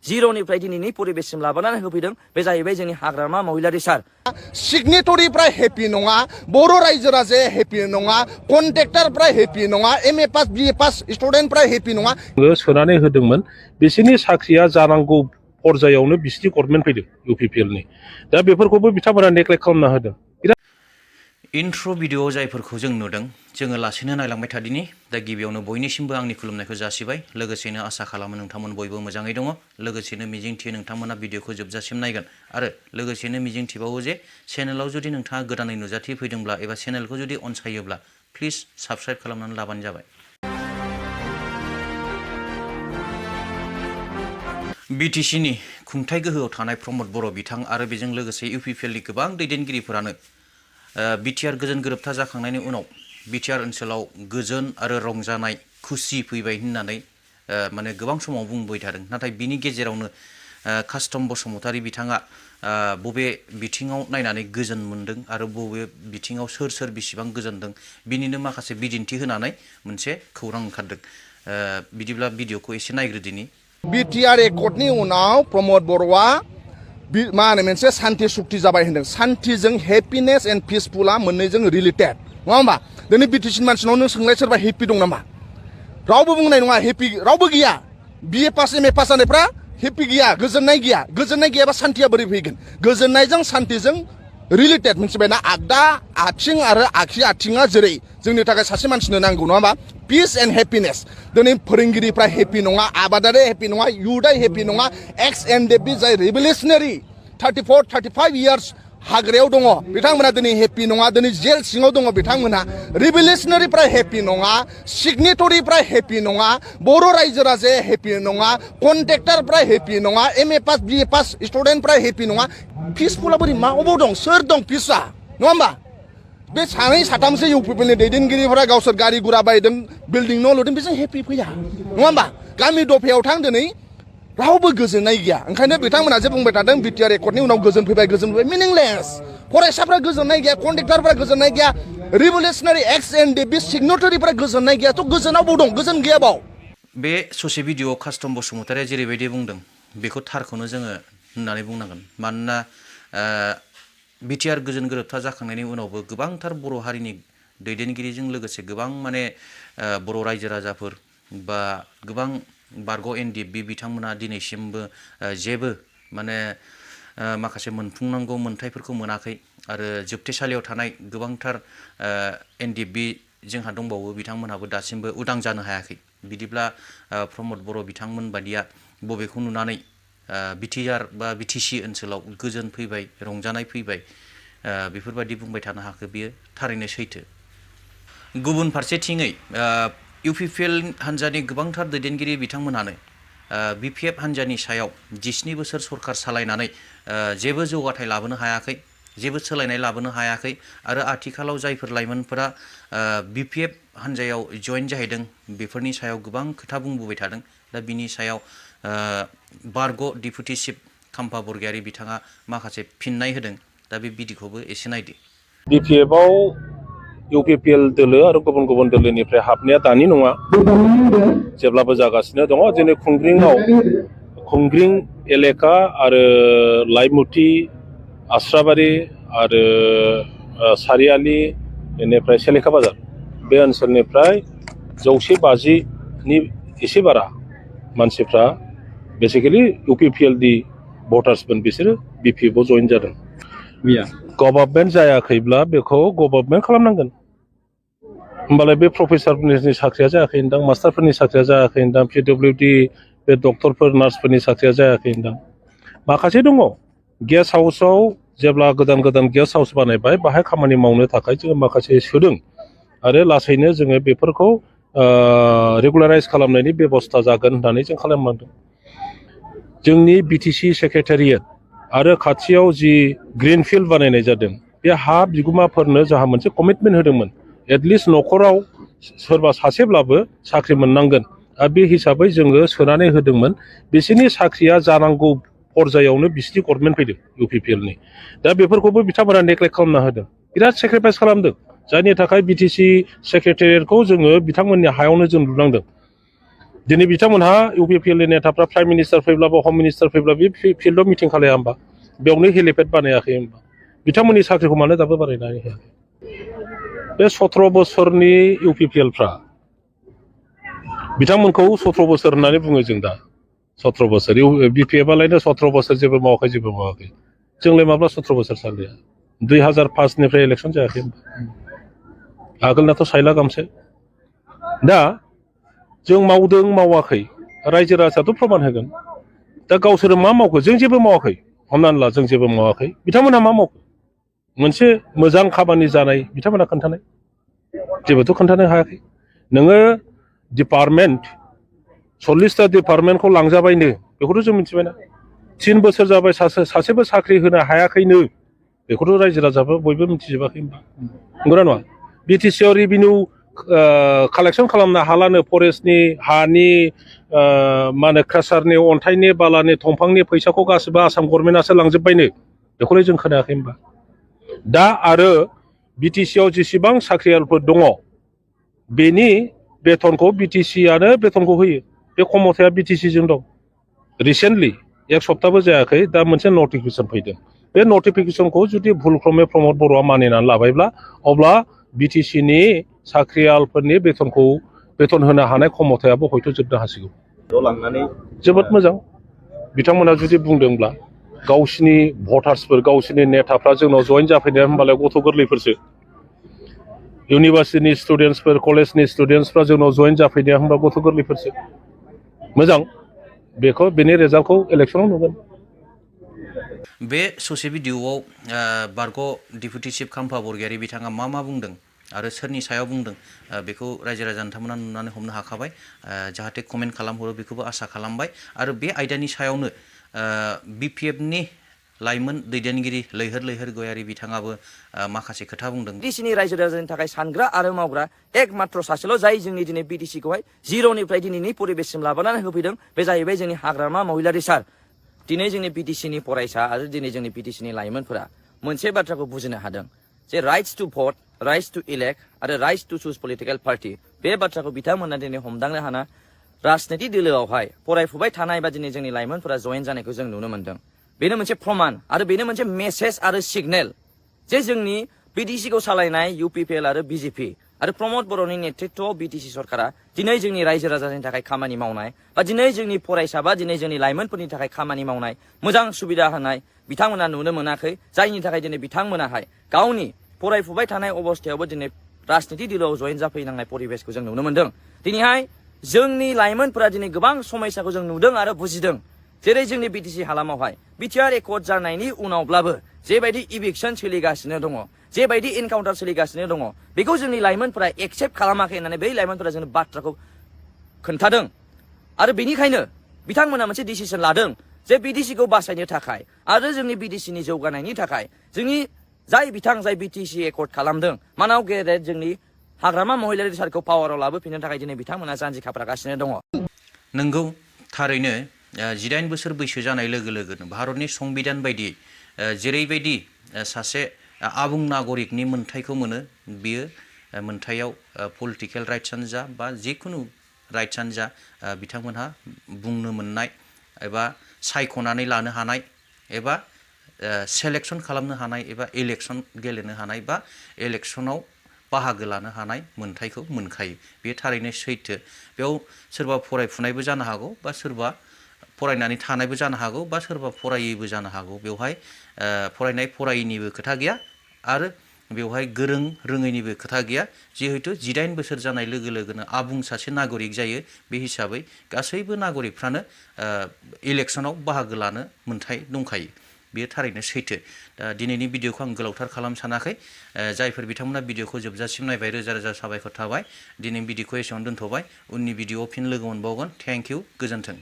जिर'निफ्राय दिनैनि परिबेससिम लाबोनानै होफैदों बे जाहैबाय जोंनि हाग्रामा महिलारि सार सिगनेटरिफ्रा हेपि नङा बर' रायजो राजाया हेपि नङा कन्ट्रेक्टरफ्रा हेपि नङा एमए पास बिए पास स्टुडेन्टफ्रा हेपि नङा सोनानै होदोंमोन बिसोरनि साख्रिया जानांगौ पर्यायावनो बिसिनि गभर्नमेन्ट फैदों इउपिपिएलनि दा बेफोरखौबो बिथांमोना नेग्लेक्ट खालामना होदों इन्ट्र' भिडिअ जायफोरखौ जों नुदों जोङो लासैनो नायलांबाय थादिनि दा गिबियावनो बयनिसिमबो आंनि खुलुमनायखौ जासिबाय लोगोसेनो आसा खालामो नोंथांमोन बयबो मोजाङै दङ लोगोसेनो मिजिंथियो नोंथांमोना भिडिअखौ जोबजासिम नायगोन आरो लोगोसेनो मिजिंथिबावो जे चेनेलाव जुदि नोंथाङा गोदानै नुजाथि फैदोंब्ला एबा चेनेलखौ जुदि अनसायोब्ला प्लिज साबस्क्राइब खालामनानै लाबानो जाबाय बिटिसिनि खुंथाय गोहोआव थानाय प्रमद बर' बिथां आरो बेजों लोगोसे इउपिपिएलनि गोबां दैदेनगिरिफोरानो बिटिआर गोजोन गोरोबथा जाखांनायनि उनाव बिटिआर ओनसोलाव गोजोन आरो रंजानाय खुसि फैबाय होननानै माने गोबां समाव बुंबाय थादों नाथाय बिनि गेजेरावनो कास्टम बसुमतारी बिथाङा बबे बिथिङाव नायनानै गोजोन मोनदों आरो बबे बिथिङाव सोर सोर बेसेबां गोजोनदों बिनिनो माखासे बिदिन्थि होनानै मोनसे खौरां ओंखारदों बिदिब्ला भिडिअखौ एसे नायग्रोदिनि बिटिआर एकर्डनि उनाव प्रमद बर'आ मा होनो मोनसे सान्थि सुक्ति जाबाय होनदों सान्थिजों हेपिनेस एन्ड पिसफुला मोननैजों रिलेटेड नङा होमबा दिनै बिटिसिनि मानसिनाव नों सोंलाय सोरबा हेपि दं नामा रावबो बुंनाय नङा हेपि रावबो गैया बिए पास एमए पास जानायफ्रा हेपि गैया गोजोननाय गैयाबा सान्थिया बोरै फैगोन गोजोननायजों सान्थिजों रिलेटेड मोनथिबायना आगदा आथिं आरो आगसि आथिङा जेरै जोंनि थाखाय सासे मानसिनो नांगौ नङा होमबा पिस एन्ड हेपिनेस दिनै फोरोंगिरिफ्रा हेपि नङा आबादारि हेपि नङा युथआ हेपि नङा एक्स एनडेपि जाय रिभलिउसनारि 34-35 इयार्स हाग्रायाव दङ बिथांमोना दिनै हेपि नङा दिनै जेल सिङाव दङ बिथांमोना रिभलिउसनारिफ्रा हेपि नङा सिगनेटरिफ्रा हेपि नङा बर' रायजो राजाया हेपि नङा कन्ट्रेक्टरफ्रा हेपि नङा एमए पास बिए पास स्टुडेन्टफ्रा हेपि नङा पिसफुला बोरै मा अबाव दं सोर दं पिसआ नङा होमबा बे सानै साथामसो इउपिपिएलनि दैदेनगिरिफोरा गावसोर गारि गुरा बायदों बिल्डिं न' लुदों बेजों हेपि फैया नङा होमबा गामि दफायाव थां दिनै रावबो गोजोननाय गैया ओंखायनो बिथांमोना जे बुंबाय थादों बिटिआर एकर्डनि उनाव गोजोन फैबाय मिनिंलेस फरायसाफ्रा गोजोननाय गैया कन्ट्रेक्टरफ्रा गोजोननाय गैया रिभलिउसनारि एक्स एनडेपि सिगनेटरिफ्रा गोजोननाय गैया थ' गोजोनाव बाव दं गोजोन गैया बाव बे ससे भिडिअ कास्टम बसुमतारिया जेरैबायदि बुंदों बेखौ थारखौनो जोङो होननानै बुंनांगोन मानोना बिटिआर गोजोन गोरोबथा जाखांनायनि उनावबो गोबांथार बर' हारिनि दैदेनगिरिजों लोगोसे गोबां माने बर' रायजो राजाफोर बा गोबां बारग' एनडिएफबि बिथांमोना दिनैसिमबो जेबो माने माखासे मोनफुंनांगौ मोन्थाइफोरखौ मोनाखै आरो जोबथेसालियाव थानाय गोबांथार एनडिएफबि जोंहा दंबावो बिथांमोनहाबो दासिमबो उदां जानो हायाखै बिदिब्ला प्रमद बर' बिथांमोन बादिया बबेखौ नुनानै बिटिआर बा बिटिसि ओनसोलाव गोजोन फैबाय रंजानाय फैबाय बेफोरबायदि बुंबाय थानो हाखो बियो थारैनो सैथो गुबुन फारसेथिङै इउपिपिएल हान्जानि गोबांथार दैदेनगिरि बिथांमोनानो बिपिएफ हान्जानि सायाव 17 बोसोर सरकार सालायनानै जेबो जौगाथाय लाबोनो हायाखै जेबो सोलायनाय लाबोनो हायाखै आरो आथिखालाव जायफोर लाइमोनफोरा बिपिएफ हान्जायाव जइन जाहैदों बेफोरनि सायाव गोबां खोथा बुंबोबाय थादों दा बिनि सायाव बारग' डिपुटि चिफ खाम्फा बरगयारी बिथाङा माखासे फिन्नाय होदों दा बे भिडिअखौबो एसे नायदो बिपिएफआव इउपिपिएल दोलो आरो गुबुन गुबुन दोलोनिफ्राय हाबनाया दानि नङा जेब्लाबो जागासिनो दङ दिनै खुंग्रिं एलेका आरो लाइमुथि आस्राबारि आरो सारियालि बेनिफ्राय सेलेखा बाजार बे ओनसोलनिफ्राय 150नि एसे बारा मानसिफ्रा बेसिकेलि इउपिपिएलनि भटार्समोन बिसोरो बिपिएफआव जइन जादों गभर्नमेन्ट जायाखैब्ला बेखौ गभर्नमेन्ट खालामनांगोन होमबालाय बे प्रफेसारफोरनि साख्रिया जायाखै होनदां मास्टारफोरनि साख्रिया जायाखै होनदां पिडब्लिउडि बे डक्टरफोर नार्सफोरनि साख्रिया जायाखै होनदां माखासे दङ गेस्ट हाउसआव जेब्ला गोदान गोदान गेस्ट हाउस बानायबाय बाहाय खामानि मावनो थाखाय जोङो माखासे सोदों आरो लासैनो जोङो बेफोरखौ रेगुलाराइज खालामनायनि बेबस्था जागोन होननानै जों खालामनांदों जोंनि बिटिसि सेक्रेटारियेट आरो खाथियाव जि ग्रिनफिल्ड बानायनाय जादों बे हा बिगुमाफोरनो जोंहा मोनसे कमिटमेन्ट होदोंमोन एटलिस्ट न'खराव सोरबा सासेब्लाबो साख्रि मोननांगोन आरो बे हिसाबै जोङो सोनानै होदोंमोन बिसोरनि साख्रिया जानांगौ पर्यायावनो बिसिनि गभर्नमेन्ट फैदों इउपिपिएलनि दा बेफोरखौबो बिथांमोना नेग्लेक्ट खालामना होदों बिराद सेक्रिफाइस खालामदों जायनि थाखाय बिटिसि सेक्रेटारियेटखौ जोङो बिथांमोननि हायावनो जों लुनांदों दिनै बिथांमोनहा इउपिपिएल नि नेताफ्रा प्राइम मिनिस्टार फैब्लाबो हम मिनिस्टार फैब्ला बे फिल्डआव मिटिं खालाया होमबा बेयावनो हेलिपेड बानायाखै होमबा बिथांमोननि साख्रिखौ मानो दाबो बानायनानै होयाखै बे 17 बोसोरनि इउपिपिएलफ्रा बिथांमोनखौ 17 बोसोर होननानै बुङो जों दा 17 बोसोर बिपिएफ आलायनो 17 बोसोर जेबो मावाखै जोंलाय माब्ला 17 बोसोर सालिया 2005 निफ्राय इलेक्सन जायाखै आगोलनाथ' सायला गामसे दा जों मावदों मावाखै रायजो राजायाथ' प्रमान होगोन दा गावसोर मा मावखो जों जेबो मावाखै हमनानै ला जों जेबो मावाखै बिथांमोनहा मा मावखो मोनसे मोजां खामानि जानाय बिथांमोनहा खोन्थानाय जेबोथ' खोन्थानो हायाखै नोङो डिपार्टमेन्ट 40टा डिपार्टमेन्टखौ लांजाबायनो बेखौथ' जों मिथिबायना 3 बोसोर जाबाय सासेबो साख्रि होनो हायाखैनो बेखौथ' रायजो राजाबो बयबो मिथिजोबाखै नंगौना नङा बिटिसिआव रेभिनिउ कालेक्सन खालामनो हालानो फरेस्टनि हानि मा होनो क्रासारनि अन्थाइनि बालानि दंफांनि फैसाखौ गासिबो आसाम गभर्नमेन्टआसो लांजोब्बायनो बेखौलाय जों खोनायाखै होनबा दा आरो बिटिसिआव जेसेबां साख्रियालफोर दङ बेनि बेथनखौ बिटिसिआनो बेथनखौ होयो बे खमथाया बिटिसिजों दं रिसेन्टलि एक सप्ताहबो जायाखै दा मोनसे नटिफिकेसन फैदों बे नटिफिकेसनखौ जुदि भुलक्रमे प्रमद बर'आ मानिनानै लाबायब्ला अब्ला बिटिसिनि साख्रियालफोरनि बेथन होनो हानाय खमथायाबो हयथ' जोबनो हासिगौ जोबोद मोजां बिथांमोना जुदि बुंदोंब्ला गावसिनि भटार्सफोर गावसिनि नेताफ्रा जोंनाव जइन जाफैनाया होमबालाय गथ' गोरलैफोरसो इउनिभार्सिटिनि स्टुडेन्टसफोर कलेजनि स्टुडेन्टसफ्रा जोंनाव जइन जाफैनाया होमबा गथ' गोरलैफोरसो मोजां बेखौ बेनि रिजाल्टखौ इलेक्सनाव नुगोन बे ससे भिडिअआव बारग' डिपुटि चिफ खाम्फा बरगयारि बिथाङा मा बुंदों आरो सोरनि सायाव बुंदों बेखौ रायजो राजा नोंथांमोना नुनानै हमनो हाखाबाय जाहाथे कमेन्ट खालामहरो बेखौबो आसा खालामबाय आरो बे आयदानि सायावनो बिपिएफनि लाइमोन दैदेनगिरि लैहोर गयारि बिथाङाबो माखासे खोथा बुंदों बिटिसिनि रायजो राजानि थाखाय सानग्रा आरो मावग्रा एकमात्र सासेल' जाय जोंनि दिनै बिटिसिखौहाय जिर'निफ्राय दिनैनि परिबेससिम लाबोनानै होफैदों बे जाहैबाय जोंनि हाग्रामा महिलारि सार दिनै जोंनि बिटिसिनि फरायसा आरो दिनै जोंनि बिटिसिनि लाइमोनफोरा मोनसे बाथ्राखौ बुजिनो हादों जे rights to vote rights to elect आरो rights to choose political party बे बाथ्राखौ बिथांमोना दिनै हमदांनो हाना राजनिति दोलोआवहाय फरायफुबाय थानाय बा दिनै जोंनि लाइमोनफोरा जयेन जानायखौ जों नुनो मोन्दों बेनो मोनसे प्रमान आरो बेनो मोनसे मेसेज आरो सिगनेल जे जोंनि बिटिसिखौ सालायनाय इउपिपिएल आरो बिजेपि आरो प्रमद बर'नि नेतृत्वआव बिटिसि सरकारा दिनै जोंनि रायजो राजानि थाखाय खामानि मावनाय बा दिनै जोंनि फरायसा बा दिनै जोंनि लाइमोनफोरनि थाखाय खामानि मावनाय मोजां सुबिदा होनाय बिथांमोना नुनो मोनाखै जायनि थाखाय दिनै बिथांमोनाहाय गावनि फरायफुबाय थानाय अबस्थायावबो दिनै राजनिति दोलोआव जयेन जाफैनांनाय परिबेसखौ जों नुनो मोन्दों दिनैहाय जोंनि लाइमोनफोरा दिनै गोबां समस्याखौ जों नुदों आरो बुजिदों जेरै जोंनि बिटिसि हालामावहाय बिटिआर एकर्ड जानायनि उनावब्लाबो जेबायदि इभिक्सन सोलिगासिनो दङ जेबायदि एनकाउन्टार सोलिगासिनो दङ बेखौ जोंनि लाइमोनफोरा एक्सेप्ट खालामाखै होननानै बै लाइमोनफोरा जोंनो बाथ्राखौ खोन्थादों आरो बेनिखायनो बिथांमोना मोनसे डिसिसन लादों जे बिटिसिखौ बासायनो थाखाय आरो जोंनि बिटिसिनि जौगानायनि थाखाय जोंनि जाय बिटिसि एकर्ड खालामदों मानाव गेदेर जोंनि हाग्रामा महिलारि सारखौ पावाराव लाबोफिननो थाखाय दिनै बिथांमोना जानजि खाफ्रागासिनो दङ नंगौ थारैनो 19 बोसोर बैसो जानाय लोगो लोगोनो भारतनि संबिधान बायदियै जेरैबायदि सासे आबुं नागरिकनि मोनथायखौ मोनो बियो मोनथायाव पलिटिकेल राइट्सआनो जा बा जिखुनु राइट्सआनो जा बिथांमोनहा बुंनो मोननाय एबा सायख'नानै लानो हानाय एबा सेलेक्सन खालामनो हानाय एबा इलेक्सन गेलेनो हानाय बा इलेक्सनाव बाहागो लानो हानाय मोनथायखौ मोनखायो बे थारैनो सैथो बेयाव सोरबा फरायफुनायबो जानो हागौ बा सोरबा फरायनानै थानायबो जानो हागौ बा सोरबा फरायैबो जानो हागौ बेवहाय फरायनाय फरायैनिबो खोथा गैया आरो बेवहाय गोरों रोङैनिबो खोथा गैया जिहेतु 19 बोसोर जानाय लोगो लोगोनो आबुं सासे नागरिक जायो बे हिसाबै गासैबो नागरिकफ्रानो इलेक्सनाव बाहागो लानो मोनथाय दंखायो बेयो थारैनो सैथो दा दिनैनि भिडिअखौ आं गोलावथार खालामनो सानाखै जायफोर बिथांमोना भिडिअखौ जोबजासिम नायबाय रोजा रोजा साबायखर थाबाय दिनै भिडिअखौ एसेयावनो दोनथ'बाय उननि भिडिअआव फिन लोगो मोनबावगोन थेंक इउ गोजोन्थों